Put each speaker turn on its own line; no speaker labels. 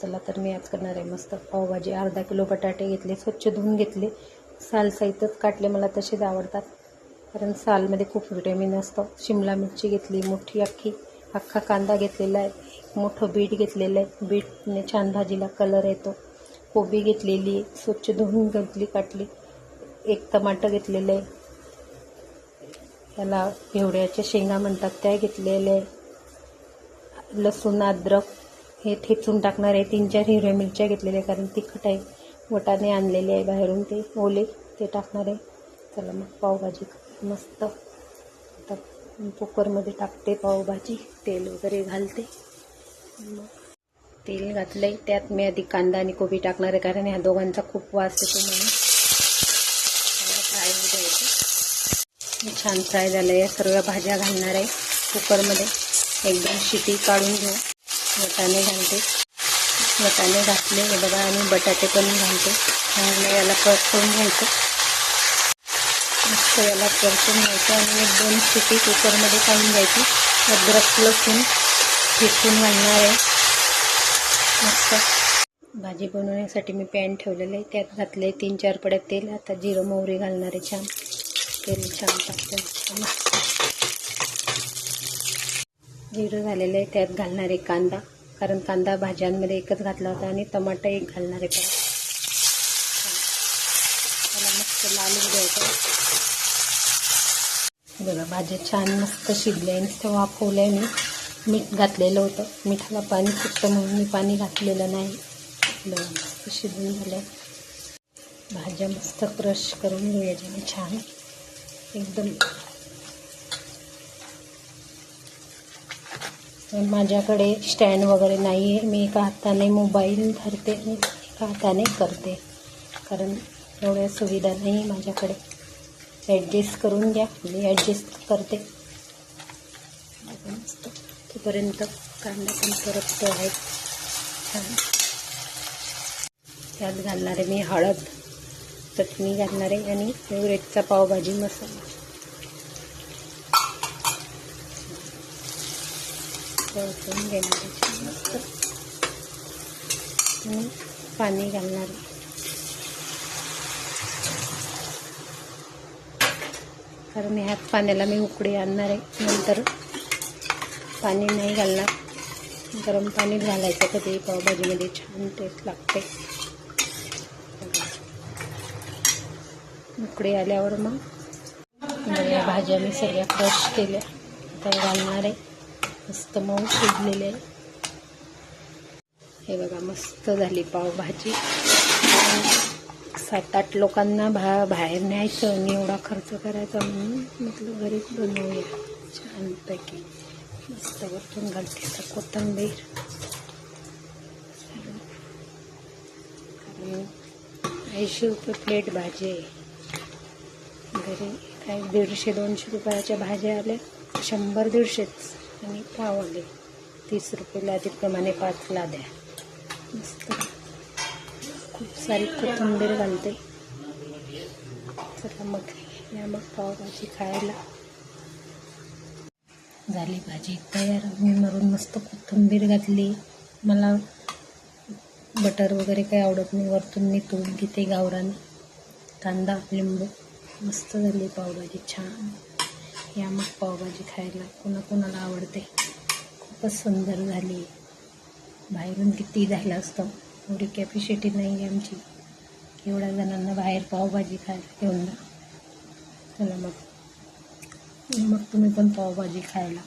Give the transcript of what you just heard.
चला तर मी आज करणार आहे मस्त पावभाजी. अर्धा किलो बटाटे घेतले, स्वच्छ धुवून घेतले, सालसहितच काटले. मला तसेच आवडतात कारण सालमध्ये खूप व्हिटॅमिन असतं. शिमला मिरची घेतली मोठी अख्खा कांदा घेतलेला आहे, एक मोठं बीट घेतलेलं आहे, बीटने छान भाजीला कलर येतो. कोबी घेतलेली स्वच्छ धुवून घेतली काटली. एक टमाटर घेतलेलं आहे, त्याला घेवड्याच्या शेंगा म्हणतात त्या घेतलेल्या आहे. लसूण अद्रक हे ठेचून टाकणार आहे. 3-4 हिरव्या मिरच्या घेतलेल्या आहे कारण तिखट आहे. वटाणे आणलेले आहे बाहेरून, ते ओले ते टाकणार आहे. चला मग पावभाजी मस्त. आता कुकरमध्ये टाकते पावभाजी, तेल वगैरे घालते. मग तेल घातलं आहे, त्यात मी आधी कांदा आणि कोबी टाकणार आहे कारण ह्या दोघांचा खूप वास येतो म्हणून. फ्राय होऊ द्यायचं. छान फ्राय झालं आहे. सर्व भाज्या घालणार आहे कुकरमध्ये. एकदम शिटी काढून घेऊ. वटाणे घालते, वटाणे घातले हे बघा, आणि बटाटे पण घालते. चांगलं याला परतून घ्यायचं, मस्त याला परतून घ्यायचं आणि 1-2 शिटी कुकरमध्ये काढून घ्यायची. अद्रक लसूण ठेचून घालणार आहे. मस्त भाजी बनवण्यासाठी मी पॅन ठेवलेलं आहे, त्यात घातले 3-4 पड्या तेल. आता जिरं मोहरी घालणार आहे. छान तेल छान टाकते. जिरं झालेलं आहे, त्यात घालणार आहे कांदा, कारण कांदा भाज्यांमध्ये एकच घातला होता, आणि टमाटर एक घालणार आहे परत. त्याला मस्त लाल होऊ द्यायचं. बघा भाज्या छान मस्त शिजल्या. नुसतं वाफवल्या. मी मीठ घातलेलं होतं, मिठाला पाणी फुटतं म्हणून मी पाणी घातलेलं नाही. बघा मस्त शिजून झालं. भाज्या मस्त क्रश करून घेऊ याच्याने छान एकदम. माझ्याकडे स्टँड वगैरे नाही आहे, मी एका हाताने मोबाईल धरते आणि एका हाताने करते कारण एवढ्या सुविधा नाही माझ्याकडे. ॲडजस्ट करून घ्या, मी ॲडजस्ट करते. मस्त तोपर्यंत कांदा पण परततो आहे छान. त्यात घालणार आहे मी हळद, चटणी घालणार आहे आणि फेवरेटचा पावभाजी मसाला. परतून घेणार आहे मस्त आणि पाणी घालणार आहे. कारण ह्यात पाण्याला मी उकळी आणणार आहे, नंतर पाणी नाही घालणार. गरम पाणी घालायचं कधी पावभाजीमध्ये, छान टेस्ट लागते. उकळी आल्यावर मग या भाज्या मी सगळ्या क्रश केल्या तर घालणार आहे. मस्त मऊ शिजलेले आहे. हे बघा मस्त झाली पावभाजी. 7-8 लोकांना बाहेर न्यायचं आणि एवढा खर्च करायचा म्हणून म्हटलं घरीच बनवूया छानपैकी. मस्त वरतून घालते आता कोथिंबीर. 80 रुपये प्लेट भाजी आहे. घरी काही 150-200 रुपयाच्या भाज्या आल्या, 100-150च, आणि पाव आले 30 रुपये लादीप्रमाणे 5 लाद्या. मस्त खूप सारी कोथिंबीर घालते. चला मग या मग पावभाजी खायला. झाली भाजी तयार. मी मरून मस्त कोथिंबीर घातली. मला बटर वगैरे काही आवडत नाही, वरतून मी तूप घेते गावरान, कांदा लिंबू. मस्त झाली पावभाजी छान. या मग पावभाजी खायला. कोणाकोणाला आवडते. खूपच सुंदर झाली. बाहेरून किती झालं असतं, एवढी कॅपॅसिटी नाही आहे आमची एवढ्या जणांना बाहेर पावभाजी खायला घेऊन जा. चला मग तुम्ही पण पावभाजी खायला.